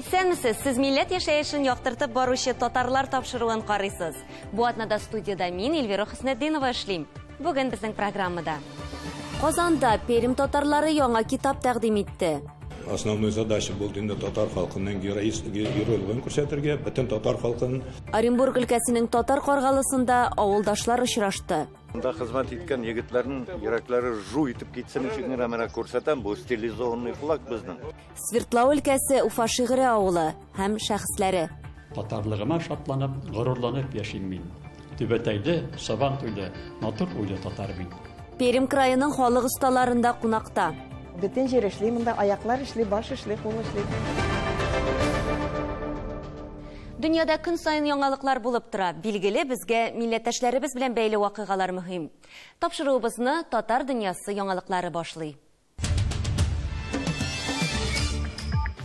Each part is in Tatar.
Исәнмесез, сез милләт яшәешен яктыртып баручы татарлар тапшыруын карыйсыз. Бу атнада студияда мин, Эльвира Хөснетдинова, эшлим. Бүген безнең программада. Казанда Пермь татарлары яңа китап тәкъдим итте. Основной задача был татар халкының геройлыгын күрсәтергә, бөтен татар халкын. Оренбург өлкәсенең татар каргалысында авылдашлар очрашты. Анда хезмәт иткән егетләрнең йөрәкләре жу итеп китсен өчен генә менә күрсәтәм, бу стилизованный флаг безнең. Свердлау өлкәсе Уфа шигъри авылы һәм шәхесләре. Татарлыгыма шатланып, горурланып яшим мин. Түбәтәйдә, Сабантуйда натур уйлы татар мин. Пермь краеның халык осталарында кунакта. Бөтен җир эшли, монда аяклар эшли, баш эшли, кул эшли. Дөньяда көн сайын яңалыклар булып тора. Билгеле, безгә милләттәшләребез белән бәйле вакыйгалар мөһим. Тапшыруыбызны татар дөньясы яңалыклары башлый.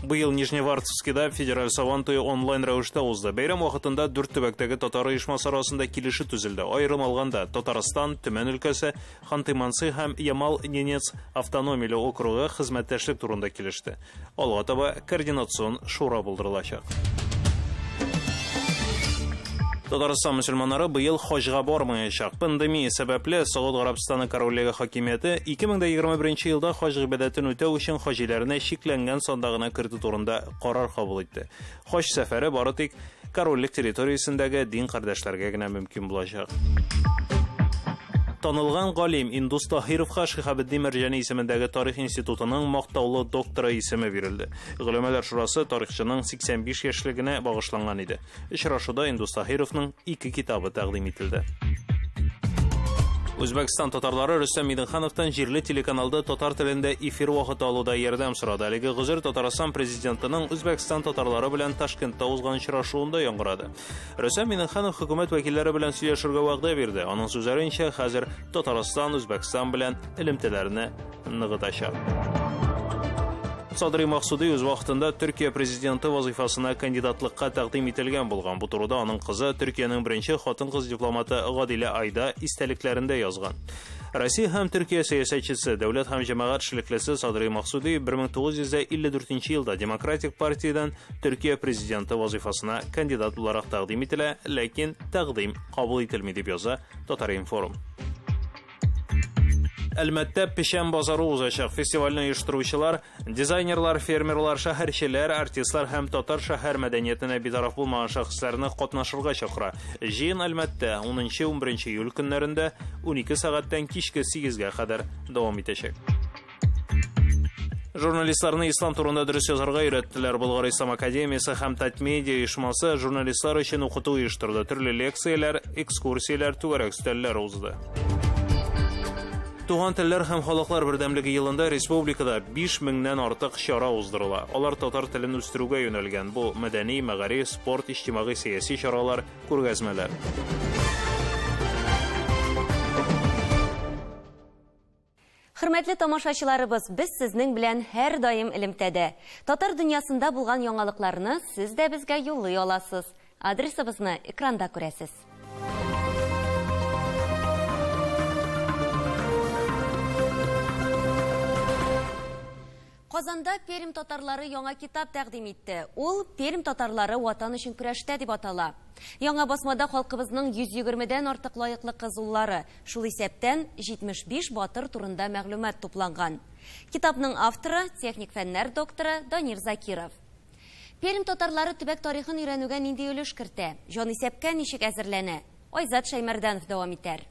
Быел Нижневартовскида федераль Сабантуй онлайн рәвештә узды. Бәйрәм вакытында 4 төбәктәге татар оешмасы арасында килешү төзелде. Аерым алганда Татарстан, Төмән өлкәсе, Ханты-Мансый һәм Ямал-Ненец автономияле округы хезмәттәшлек турында килеште. Алга таба координацион шура булдырылачак. Татарстан мөселманнары быел хаҗга бармаячак. Пандемия сәбәпле Сауд Арабстаны корольлеге хакимияте 2021 елда хаҗ гыйбадәтен үтәү өчен хаҗиләрне чикләнгән санда гына кертү турында карар кабул итте. Хаҗ сәфәре бары тик корольлек территориясендәге дин кардәшләргә генә мөмкин булачак. Танылган галим Индус Таһировка Шихабеддин Мәрҗани исемендәге тарих институтының мактаулы докторы исеме бирелде. Гөләмәләр шурасы тарихчының 85 яшьлегенә багышланган иде. Очрашуда Индус Таһировның 2 китабы тәкъдим ителде. Үзбәкстан татарлары Рөстәм Миңнехановтан җирле телеканалда татар телендә эфир вакыты алуда ярдәм сорады. Әлеге гозер Татарстан президентының Үзбәкстан татарлары белән Ташкентта узган очрашуында яңгырады. Рөстәм Миңнеханов хөкүмәт вәкилләре белән сөйләшергә вәгъдә бирде. Аның сүзләренчә, хәзер Татарстан Үзбәкстан белән элемтәләрне ныгытачак. Садри Максуди үз вакытында Төркия президенты вазифасына кандидатлыкка тәкъдим ителгән булган. Бу турыда аның кызы Төркиянең беренче хатын-кыз дипломаты Гадилә Айда истәлекләрендә язган. Россия һәм Төркия сәясәтчесе, дәүләт һәм җәмәгать эшлеклесе Садри Максуди 1954 елда Демократик партиядан Төркия президенты вазифасына кандидат буларак тәкъдим ителә, ләкин тәкъдим кабул ителми дип яза Татар-Информ. Әлмәттә пешән базары узачак. Фестивальне оештыручылар, дизайнерлар, фермерлар, шәһәрчеләр, артистлар һәм татар шәһәр мәдәниятенә битараф булмаган шәхесләрне катнашырга чакыра. Җыен Әлмәттә 10-11 июль көннәрендә 12 сәгатьтән кичке 8-гә кадәр дәвам итәчәк. Журналистларны ислам турында дөрес язарга өйрәттеләр. Болгар Ислам академиясе һәм Татмедиа оешмасы журналистлар өчен укыту оештырды. Төрле лекцияләр, экскурсияләр, түгәрәк өстәлләр узды. Туган телләр һәм халыклар бердәмлеге елында республикада 5000-нән артык чара уздырыла. Алар татар телен үстерүгә юнәлгән. Бу мәдәни, мәгариф, спорт, иҗтимагый, сияси чаралар, күргәзмәләр. Хөрмәтле тамашачыларыбыз, без сезнең белән һәр даим элемтәдә. Татар дөньясында булган яңалыкларны сез дә безгә юллый аласыз. Адресыбызны экранда күрәсез. Казанда Пермь татарлары яңа китап тәкъдим итте. Ул Пермь татарлары ватан өчен көрәштә дип атала. Яңа басмада халкыбызның 120дән артык лаеклы кызуллары, шул исәптән 75 батыр турында мәгълүмат тупланган. Китапның авторы техник фәннәр докторы Данир Закиров. Пермь татарлары төбәк тарихын өйрәнүгә нинди өлеш кертә? Җан исәпкә ничек әзерләнә? Айзат Шәймәрдәнов дәвам итәр.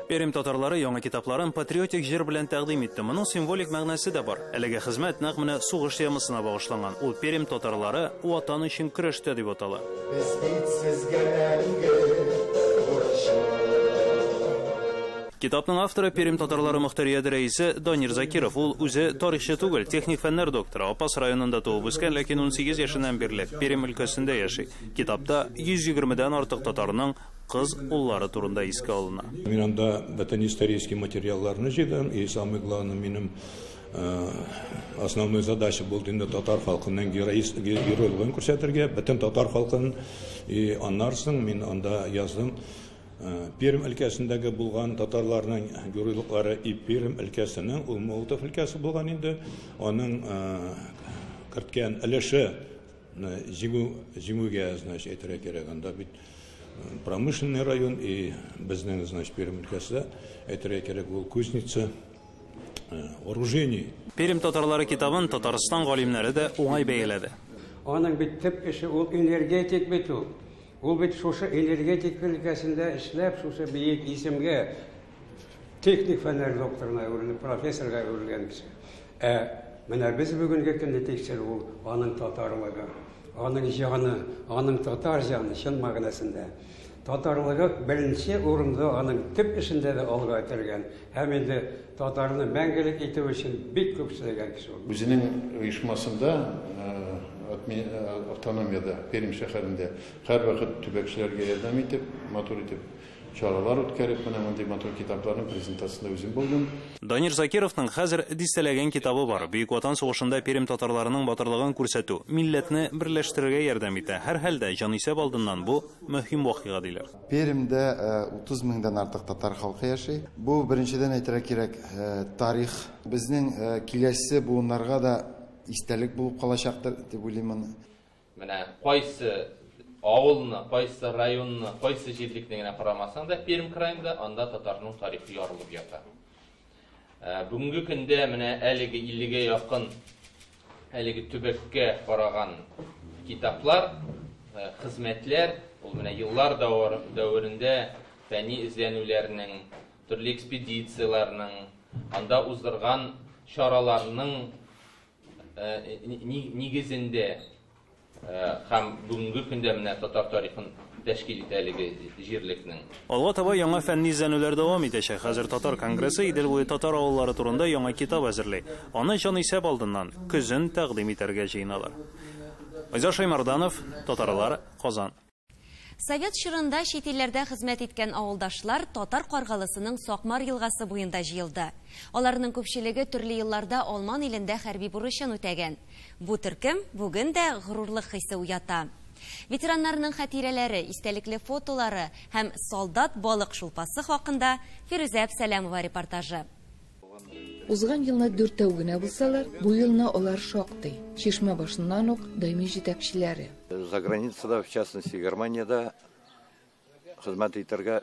Пермь татарлары яңа китапларын патриотик җыр белән тәкъдим итте. Моның символик мәгънәсе дә бар. Әлеге хезмәт нәкъ менә сугыш темасына багышланган. Ул Пермь татарлары ватан өчен көрәштә дип атала. Китапның авторы Пермь татарлары мөхтәрияте рәисе Данир Закиров. Ул үзе тарихчы түгел, техник фәннәр докторы. Апас районында туып үскән, ләкин 18 яшеннән бирле Пермь өлкәсендә яши. Китапта 120дән артык татарның кыз уллары турында искә алына. Мин анда бөтен исторический материалларны җыйдым, и самое главное, минем основной задача болды инде татар халкының геройлыгын күрсәтергә, бөтен татар халкын. Аннан соң мин анда яздым. Пермь өлкәсендәге булган татарларның геройлыклары Пермь өлкәсенең, ул Молдов өлкәсе булган инде. Аның керткән өлеше җиңүгә, значит, әйтергә кирәк. Анда бит промышленный район и безнең, значит, Пермь өлкәсе әйтергә кирәк, ул Кузница вооружений. Пермь татарлары китабын Татарстан галимнәре дә уңай бәяләде. Аның бит төп эше ул энергетик бит ул. Ул бит шушы энергетик өлкәсендә эшләп, шушы бөек исемгә техник фәннәр докторына әверелеп, профессорга әверелгән кеше. Менә без бүгенге көндә тикшерү ул аның татарлыгы, аның җаны, аның татар җаны чын мәгънәсендә. Татарлыгы беренче урында аның төп эшендә дә алга әтелгән. Һәм инде татарны мәңгелек итү өчен бик күп эшләгән кеше ул. Үзенең оешмасында автономияда, Пермь шәһәрендә һәрвакыт төбәкчеләргә ярдәм итеп, матур итеп чаралар үткәреп, менә мондый матур китапларның презентациясында үзем булдым. Данир Закировның хәзер дистәләгән китабы бар. Бөек Ватан сугышында Пермь татарларының батырлыгын күрсәтү, милләтне берләштерергә ярдәм итә. Һәр хәлдә җанисәп алдыннан бу мөһим вакыйга диләр. Пермьдә 30 меңдән артык татар халкы яши. Бу беренчедән әйтергә кирәк, тарих безнең киләсе буыннарга да истәлек булып калачактыр дип уйлыйм. Менә кайсы авылны, кайсы районны, кайсы җирлекне генә карамасаң да Пермь краенда анда татарның тарихы ярылып ята. Бүгенге көндә менә әлеге 50-гә якын әлеге төбәккә караган китаплар, хезмәтләр, ул менә еллар дәврендә фәнни эзләнүләрнең, төрле экспедицияләрнең, анда уздырган чараларның нигезендә һәм бүгенге көндә менә татар тарихын тәшкил итә әлеге җирлекнең. Алга таба яңа фәнни изләнүләр дәвам итәчәк. Хәзер Татар конгрессы Идел буе татар авыллары турында яңа китап әзерли. Аны җанисәп алдыннан көзен тәкъдим итәргә җыеналар. Айза Шаймарданов, Татарлар, Казан. Совет чорында чит илләрдә хезмәт иткән авылдашлар Татар Каргалысының Сакмар елгасы буенда җыелды. Аларның күпчелеге төрле елларда Алман илендә хәрби бурычын үтәгән. Бу төркем бүген дә горурлык хисе уята. Ветераннарның хатирәләре, истәлекле фотолары һәм солдат балык шулпасы хакында Фирүзә Әбсәләмова репортажы. Узган елны 4 тәүгенә булсалар, бу елны алар шактый. Чишмә башыннан ук даими җитәкчеләре. За границада, в частности, Германиядә хезмәт итәргә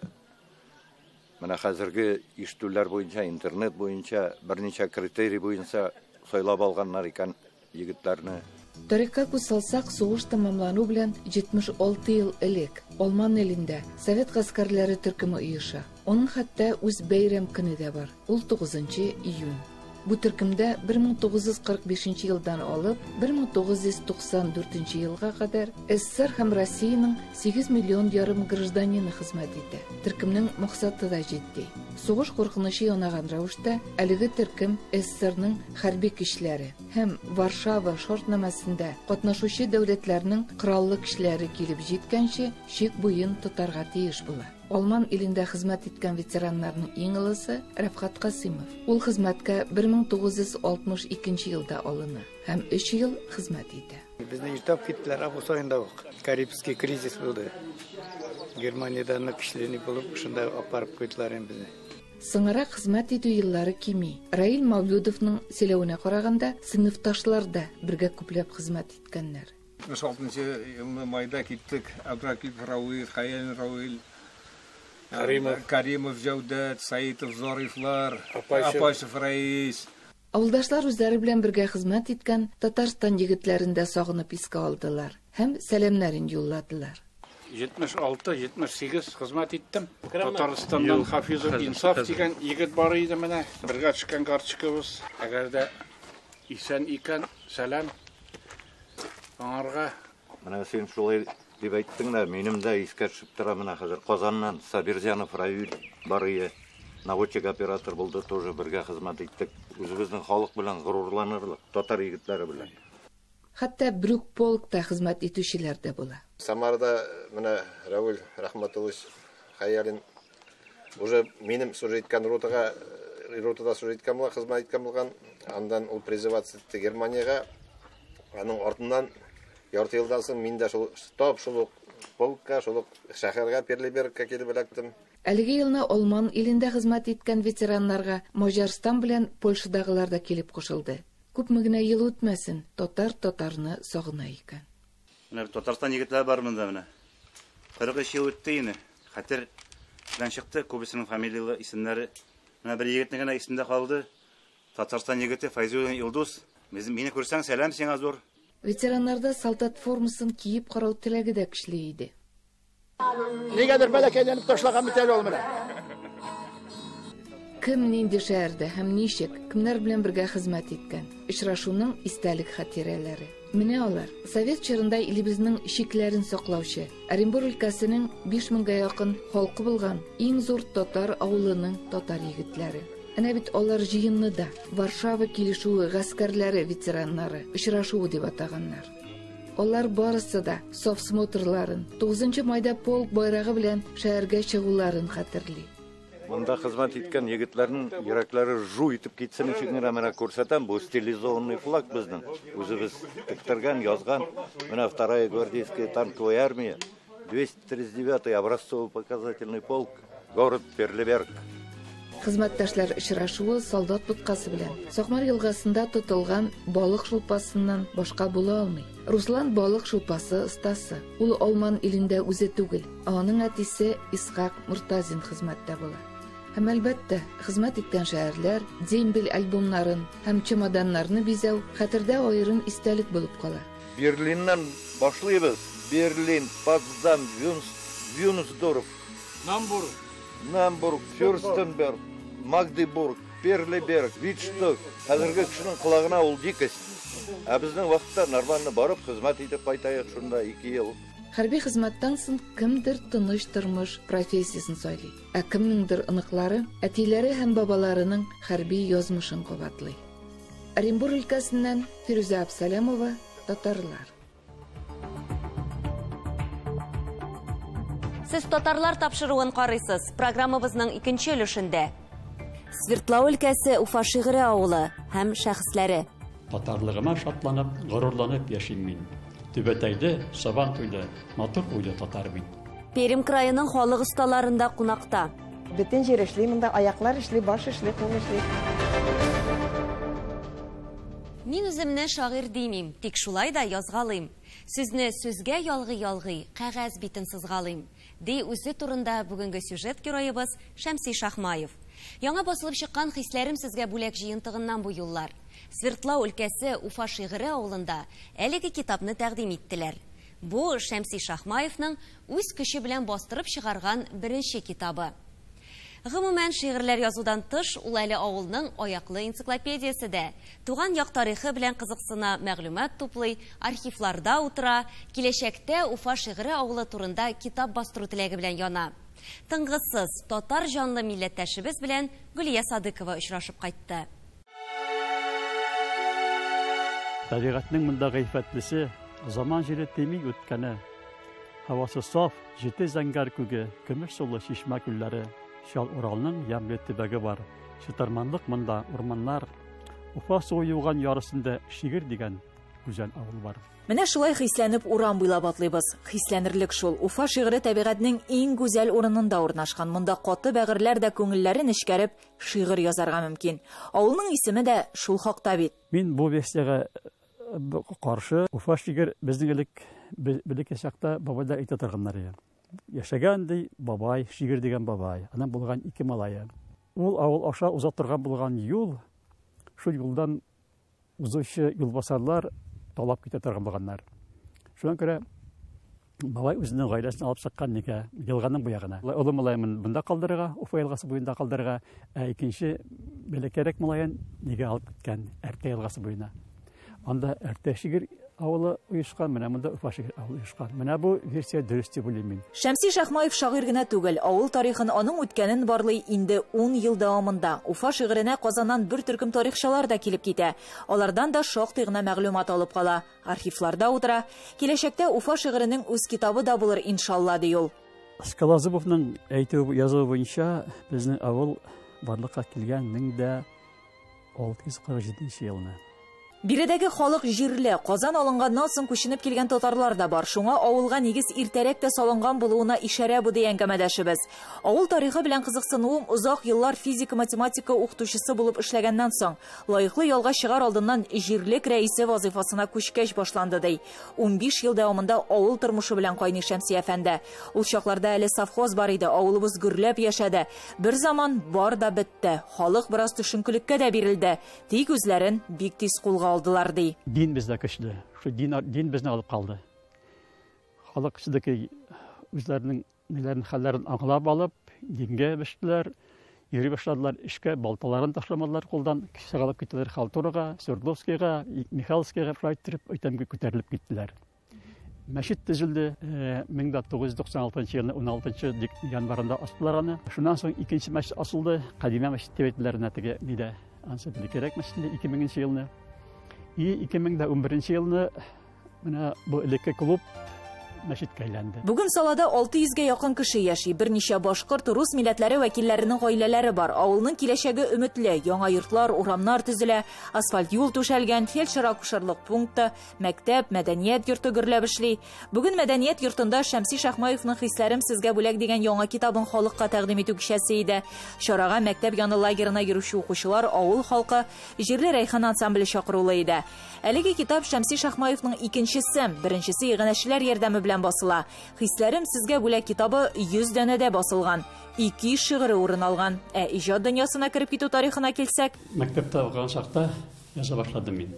менә хәзерге иштүләр буенча, интернет буенча, берничә критерий буенча сайлап алганнар икән егетләрне. Тарихка күз салсак, сугыш тамамлану белән 76 ел элек Алман илендә Совет гаскәрләре төркеме оеша. Оның хәтта үз бәйрәм көне дә бар. Ул 9 июнь. Бу төркемдә 1945 елдан алып 1994 елга кадәр СССР һәм Россиянең 8 миллион ярым гражданины хезмәт итә. Төркемнең максаты да җитди. Сугыш куркынычы янаган рәвештә әлеге төркем СССРның хәрби көчләре һәм Варшава шартнамасында катнашучы дәүләтләрнең кораллы көчләре килеп җиткәнче чик буен тотарга тиеш була. Алман илендә хезмәт иткән ветераннарның иң олысы Рәфкать Касыймов. Ул хезмәткә 1962 елда алына һәм 3 ел хезмәт итә. Безнең штаб киттеләр Абусайында ук. Карибский кризис булды. Германиядә көчләнеп булып, шунда апарып куйдылар безне. Соңрак хезмәт итү еллары кими. Раил Мавлудовның сөйләвенә караганда, сыйныфташлар да бергә күпләп хезмәт иткәннәр. 16 елны майда киттек. Абдракилов Рауил, Хаян Рауил, Каримов Җәүдәт, Саитов Зарифлар, Апашев Раис. Авылдашлар үзләре белән бергә хезмәт иткән Татарстан егетләрен дә сагынып искә алдылар һәм сәламнәрен юлладылар. 76-78 хезмәт иттем. Татарстаннан Хафизов Инсаф дигән егет бар иде менә. Бергә төшкән гарчыкыбыз. Әгәр дә исән икән, сәлам. Аңарга. Менә син шулай дип әйттең дә, минем дә искә төшеп тора менә хәзер Казаннан Сабирҗанов Равил бар иде. Наводчик оператор булды, тоже бергә хезмәт иттек. Үзебезнең халык белән горурланырлык, татар егетләре белән. Хәтта Брюк полкта хезмәт итүчеләр дә була. Самарда менә Равил Рахматуллович Хаялин уже минем служить иткән ротага ротада служить иткән булган, хезмәт иткән булган. Андан ул призываться итте Германиягә. Аның артыннан ярты елдан соң мин дә шул штаб, шул полкка, шул шәһәргә Перлибергка килеп эләктем. Әлеге елны Алман илендә хезмәт иткән ветераннарга Маҗарстан белән Польшадагылар да килеп кушылды. Күпме генә ел үтмәсен, татарны сагына икән. Менә Татарстан егетләре бар монда менә. 43 ел үтте инде. Хәтер белән чыкты, күбесенең фамилиялы исемнәре. Менә бер егетнең генә исемдә калды. Татарстан егете Файзуллин Илдус. Мине күрсәң, сәлам сиңа зур. Ветераннарда солдат формасын киеп карау теләге дә көчле иде. Нигәдер бәләкәйләнеп ташлаган бит әле ул менә. Кем нинди шәһәрдә һәм ничек, кемнәр белән бергә хезмәт иткән? Очрашуның истәлек хатирәләре. Менә алар. Совет чорында илебезнең шикләрен саклаучы, Оренбур өлкәсенең 5000-гә якын халкы булган иң зур татар авылының татар егетләре. Әнә бит алар җыенны Варшава килешүе гаскәрләре ветераннары очрашуы дип атаганнар. Алар барысы да совсмотрларын, 9 майда полк байрагы белән шәһәргә чыгуларын хәтерли. Монда хезмәт иткән егетләрнең йөрәкләре жу итеп китсен өчен менә күрсәтәм, бу стилизованный флаг безнең. Үзебез тиктергән, язган. Менә вторая гвардейская танковая армия, 239 образцовый показательный полк, город Перлиберг. Хезмәттәшләр очрашуы солдат буткасы белән Сакмар елгасында тотылган балык шулпасыннан башка була алмый. Руслан балык шулпасы остасы. Ул Алман илендә үзе түгел, аның әтисе Исхак Муртазин хезмәттә була. Һәм әлбәттә, хезмәт иткән шәһәрләр, дембель альбомнарын һәм чемоданнарны бизәү хәтердә аерым истәлек булып кала. Берлиннан башлыйбыз. Берлин, Потсдам, Вюнсдорф, Намбург, Фюрстенберг, Магдебург, Перлиберг, Витшток. Хәзерге кешенең колагына ул дикость. Ә безнең вакытта нормально барып хезмәт итеп кайтайык шунда 2 ел. Хәрби хезмәттән соң кемдер тыныч тормыш профессиясын сайлый. Ә кемнеңдер ыныклары, әтиләре һәм бабаларының хәрби язмышын кабатлый. Оренбур өлкәсеннән Фируза Абсалямова, татарлар. Сез татарлар тапшыруын карыйсыз. Программабызның икенче өлешендә. Свердлау өлкәсе Уфа шигъри авылы һәм шәхесләре. Татарлыгыма шатланып, горурланып яшим мин. Түбәтәйдә, Сабантуйда, матур уйлы татар мин. Пермь крайының халык осталарында кунакта. Бөтен җир эшли, монда аяклар эшли, баш эшли, кул эшли. Мин үземне шагыйрь димим, тик шулай да язгалыйм. Сүзне сүзгә ялгый, кәгазь битен сызгалыйм. Ди үзе турында бүгенге сюжет героебыз Шәмси Шахмаев. Яңа басылып чыккан хисләрем сезгә бүләк җыентыгыннан бу юллар. Свердлау өлкәсе Уфа шигъри авылында әлеге китапны тәкъдим иттеләр. Бу Шәмси Шахмаевның үз көче белән бастырып чыгарган беренче китабы. Гомумән шигырьләр язудан тыш, ул әле авылның аяклы энциклопедиясе дә. Туган як тарихы белән кызыксына, мәгълүмат туплый, архивларда утыра, киләчәктә Уфа шигъри авылы турында китап бастыру теләге белән яна. Тыңгысыз татар җанлы милләттәшебез белән Гөлия Садыкова очрашып кайтты. Табигатьнең монда гыйффәтлесе, заман җире теми үткәне. Һавасы саф, җитез зәңгәр күге, көмеш сулы шишмә күлләре. Шал Уралның ямлы төбәге бар. Шытырманлык монда урманнар. Уфа суы юган ярысында Шигыр дигән гүзәл авыл бар. Менә шулай хисләнеп урам буйлап атлыйбыз. Хисләнерлек шул. Уфа шигъри табигатьнең иң гүзәл урынында урнашкан. Монда каты бәгырьләр дә күңелләрен эшкәреп шигырь язарга мөмкин. Авылның исеме дә шул хакта бит. Мин бу версиягә каршы. Уфа шигырь безнең элек белеккә чакта бабайда әйтә торганнар иде. Яшәгән ди бабай, Шигыр дигән бабай. Аның булган 2 малае. Ул авыл аша уза торган булган юл, шул юлдан узучы юлбасарлар талап китә торган булганнар. Шуңа күрә бабай үзенең гаиләсен алып чыккан никә, елганың бу ягына. Улы малаемын монда калдырырга, Уфа елгасы буенда калдырырга, икенче бәләкәрәк малаен нигә алып киткән Әртә елгасы буена. Анда Әртә Шигыр авылы уйышкан, менә монда Уфа шигъри авылы уйышкан. Менә бу версия дөрес дип уйлыйм мин. Шәмси Шахмаев шагыйрь генә түгел, авыл тарихын, аның үткәнен барлый инде 10 ел дәвамында. Уфа шигыренә Казаннан бер төркем тарихчылар да килеп китә. Алардан да шактый гына мәгълүмат алып кала. Архивларда утыра. Киләчәктә Уфа шигыренең үз китабы да булыр иншалла ди ул. Скалазыбовның әйтүе язуы буенча, безнең авыл барлыкка килгән 1647 елны. Биредәге халык җирле, Казан алынганнан соң күченеп килгән татарлар да бар. Шуңа авылга нигез иртәрәк тә салынган булуына ишарә бу дигән әңгәмәдәшебез. Авыл тарихы белән кызыксынуым озак еллар физика-математика укытучысы булып эшләгәннән соң, лаеклы ялга чыгар алдыннан җирлек рәисе вазифасына күчкәч башланды ди. 15 ел дәвамында авыл тормышы белән кайный Шәмси әфәнде. Ул чакларда әле совхоз бар иде, авылыбыз гөрләп яшәде. Бер заман бар да бетте. Халык бераз төшенкелеккә дә бирелде. Тик үзләрен бик тиз кулга алдылар ди. Дин бездә көчле. Шу дин безне алып калды. Халык içindәге үзләренең ниләрен хәлләрен аңлап алып, дингә бештеләр, йөри башладылар, эшкә балталарын ташламадылар кулдан, кичәгалып киттеләр Халтурага, Свердловскийга, Михайловскийга фрайтерып, өйтәмгә күтәрелеп киттеләр. Мәчет төзелде 1996 елның 16 январында астылар аны. Шуннан соң икенче мәчет асылды, кадимә мәчет дип нәтиҗә нидә ансәтле кирәк мәчете 2000 елны. 2011 елны менә бу элекке клуб мәчеткә әйләнде. Бүген салада 600-гә якын кеше яши. Берничә башкорт, рус милләтләре вәкилләренең гаиләләре бар. Авылның киләчәге өметле. Яңа йортлар, урамнар төзелә, асфальт юл түшәлгән, фельдшер-акушерлык пункты, мәктәп, мәдәният йорты гөрләп эшли. Бүген мәдәният йортында Шәмси Шахмаевның "Хисләрем сезгә бүләк" дигән яңа китабын халыкка тәкъдим итү кичәсе иде. Шарага мәктәп яны лагерына йөрүче укучылар, авыл халкы, җирле Рәйхан ансамбле чакырылы иде. Әлеге китап Шәмси Шахмаевның икенчесе, беренчесе иганәчеләр ярдәме белән басыла. "Хисләрем сезгә бүләк" китабы 100 данәдә басылган. 2 шигыре урын алган. Иҗат дөньясына кирип китү тарихына килсәк, мәктәптә укыган чакта яза башладым мин.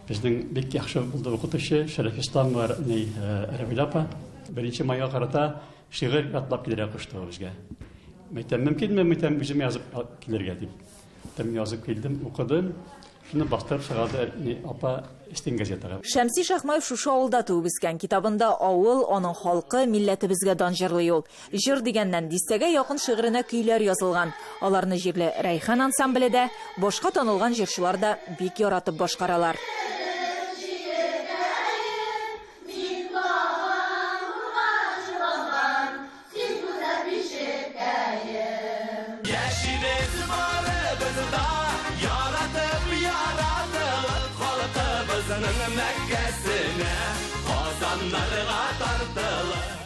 Безнең бик яхшы булды укытучы Шәрәфислам бар, Рәвилапа. 1 майга карата шигырь ятлап килергә кушты безгә. Мәйтәм мөмкинме, мәйтәм үзем язып килергә дип. Тәм язып килдем, укыдым. Шуны бастырып чыгарды апа Истин газетага. Шәмси Шахмаев шушы авылда туып үскән. Китабында авыл, аның халкы, милләтебезгә дан җырлый ул. Җыр дигәннән дистәгә якын шигыренә көйләр язылган. Аларны җирле Рәйхан ансамбледе, башка танылган җырчылар да бик яратып башкаралар.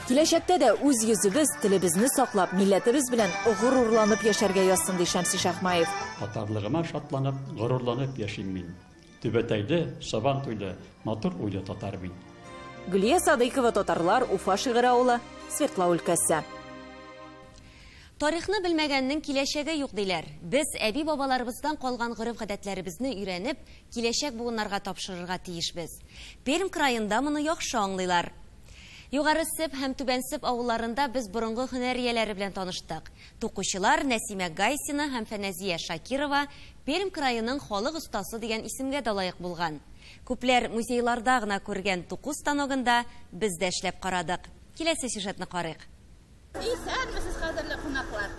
Киләчәктә дә үз йөзебез, телебезне саклап, милләтебез белән горурланып яшәргә язсын ди Шәмси Шахмаев. Татарлыгыма шатланып, горурланып яшим мин. Түбәтәйдә, Сабантуйда матур уйлы татар мин. Гөлия Садыйкова, татарлар, Уфа шигырь авылы, Свердловск өлкәсе. Тарихны белмәгәннең киләчәге юк диләр. Без әби-бабаларыбыздан калган гореф-гадәтләребезне өйрәнеп, киләчәк буыннарга тапшырырга тиешбез. Пермь краенда моны яхшы аңлыйлар. Югары Сеп һәм Түбән Сеп авылларында без борынгы һөнәрияләре белән таныштык. Тукучылар Нәсимә Гайсина һәм Фәнәзия Шакирова Пермь краеның халык остасы дигән исемгә дә лаек булган. Күпләр музейларда гына күргән туку станогында без дә эшләп карадык. Киләсе сюжетны карыйк.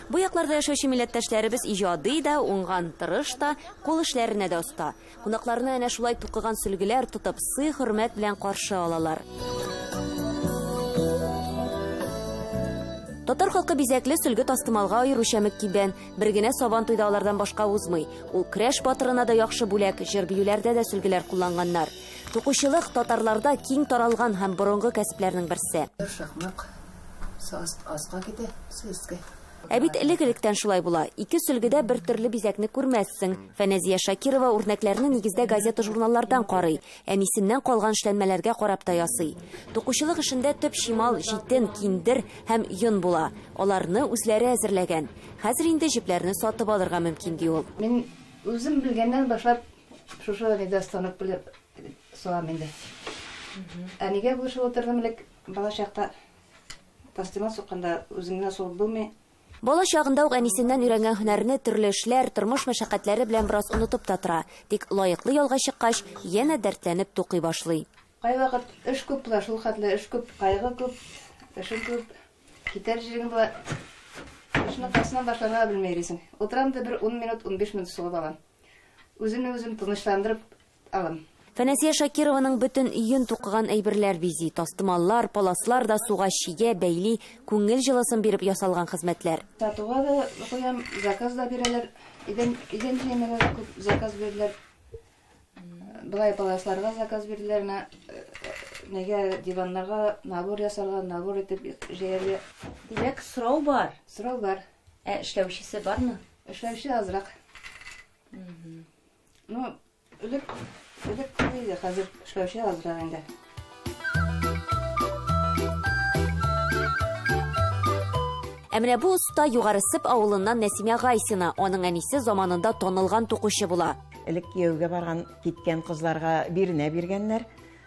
Бу якларда яшәүче милләттәшләребез иҗади да, уңган тырыш та, кул эшләренә дә оста. Кунакларны әнә шулай тукыган сөлгеләр тотып, сый-хөрмәт белән каршы алалар. Татар халкы бизәкле сөлге тастымалга аеруча мөкибән. Бер генә Сабантуйда алардан башка узмый. Ул крәш батырына да яхшы бүләк, җыр-биюләрдә дә сөлгеләр кулланганнар. Тукучылык татарларда киң таралган һәм борынгы кәсепләрнең берсе. Ә бит элек-электән шулай була. Ике сөлгедә бер төрле бизәкне күрмәссең. Фәнәзия Шакирова үрнәкләрне нигездә газета-журналлардан карый, әнисеннән калган эшләнмәләргә карап та ясый. Тукучылык эшендә төп шимал, җитен, киндер һәм йон була. Аларны үзләре әзерләгән. Хәзер инде җипләрне сатып алырга мөмкин ди ул. Мин үзем белгәннән башлап шушы недостанок белән суам инде. Әнигә бу шул утырдым элек бала чакта. Тастыма сукканда үзеңне сул булмый. Бала чагында ук әнисеннән өйрәнгән һөнәрне төрле эшләр, тормыш мәшәкатьләре белән бераз унытып та тора. Тик лаеклы ялга чыккач, янә дәртләнеп тукый башлый. Кай вакыт эш күп була, шул хәтле эш күп, кайгы күп, эшем күп. Китәр җирем була. Эшне касыннан башларга белмәйсең. Утырам да бер 10 минут, 15 минут сугып алам. Үземне үзем тынычландырып алам. Фәнәсия Шакированың бөтен өйен туқыган әйберләр бизи, тастымаллар, паласлар да суга шигә, бәйли, күңел җылысын биреп ясалган хезмәтләр. Сатуга да куям, заказ да бирәләр. Идән җәмәгә күп заказ бирәләр. Булай паласларга заказ бирәләр. Нәгә диваннарга набор ясалган, набор итеп җәяле. Димәк, сорау бар. Сорау бар. Эшләүчесе бармы? Эшләүче азрак. Ну, элек кайда хәзер эшләүче азрак инде. Әмрә бу уста Югарысып авылыннан Нәсимә Гайсина, аның әнисе заманында танылган тукучы була. Элек кияүгә барган, киткән кызларга биренә биргәннәр.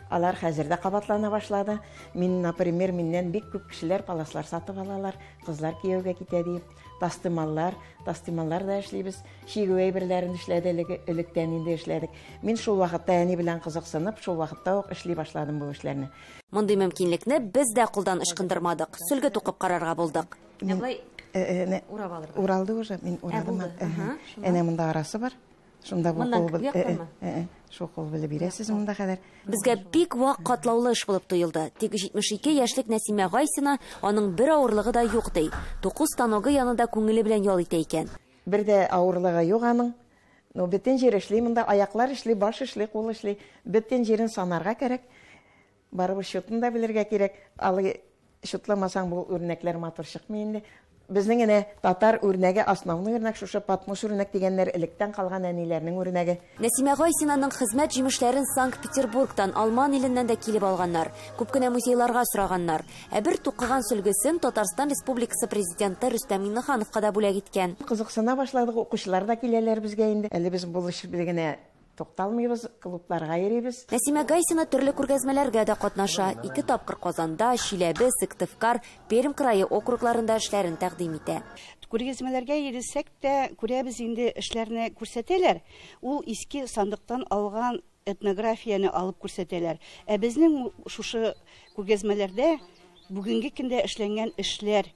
Алар хәзердә кабатлана башлады. Мин, например, миннән бик күп кешеләр паласлар сатып алалар. Кызлар кияүгә китә дип. Тастымаллар да эшлибез. Шигү әйберләрен эшләдек, электән инде эшләдек. Мин шул вакытта әни белән кызыксынып, шул вакытта ук эшли башладым бу эшләрне. Мондый мөмкинлекне без дә кулдан ышкындырмадык. Сөлге тукып карарга булдык. Булай урап алырга. Уралды уже, мин урадым. Әнә монда арасы бар. Шунда бу кул шул кул белеп бирәсез монда хәзер. Безгә бик вак катлаулы эш булып тоелды. Тик 72 яшьлек Нәсимә Гайсина аның бер авырлыгы да юк ди. Току станогы янында күңеле белән ял итә икән. Бер дә авырлыгы юк аның. Ну бөтен җир эшли, монда аяклар эшли, баш эшли, кул эшли. Бөтен җирен санарга кирәк. Барыбер шутын да белергә кирәк. Алы шутламасаң бу үрнәкләр матур чыкмый инде. Безнең әнә татар үрнәге основной үрнәк шушы Патмуш үрнәк дигәннәр электән калган әниләрнең үрнәге. Нәсимә Гайсинаның хезмәт җимешләрен Санкт-Петербургтан, Алман иленнән дә килеп алганнар. Күп кенә музейларга сораганнар. Ә бер тукыган сөлгесен Татарстан Республикасы президенты Рөстәм Миңнехановка да бүләк иткән. Кызыксына башладык, укучылар да киләләр безгә инде. Әле без булыш белгенә тукталмыйбыз, клубларга йөрибез. Нәсимә Гайсина төрле күргәзмәләргә дә катнаша. 2 тапкыр Казанда, Чиләбе, Сыктывкар, Пермь крае округларында эшләрен тәкъдим итә. Күргәзмәләргә йөрсәк тә күрәбез инде эшләрне күрсәтәләр. Ул иске сандыктан алган этнографияны алып күрсәтәләр. Ә безнең шушы күргәзмәләрдә бүгенге көндә эшләнгән эшләр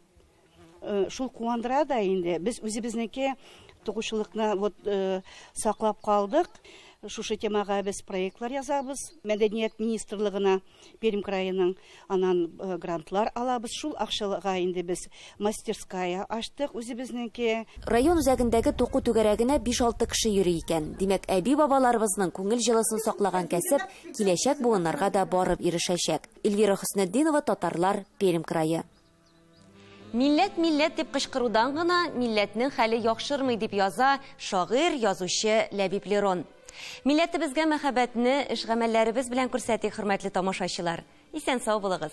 шул куандыра да инде. Без үзебезнеке тугучылыкны саклап калдык. Шушы темага без проектлар язабыз. Мәдәният министрлыгына Пермь краеның анан грантлар алабыз. Шул акчалыга инде без мастерская ачтык үзебезнеке. Район үзәгендәге току түгәрәгенә 5-6 кеше йөри икән. Димәк, әби бабаларыбызның күңел җылысын саклаган кәсеп киләчәк буыннарга да барып ирешәчәк. Эльвира Хөснетдинова, Татарлар, Пермь крае. Милләт дип кычкырудан гына милләтнең хәле яхшырмый дип яза шагыйрь, язучы Ләбиб Лерон. Милләтебезгә мәхәббәтне эш гамәлләребез белән күрсәтик, хөрмәтле тамашачылар. Исән сау булыгыз.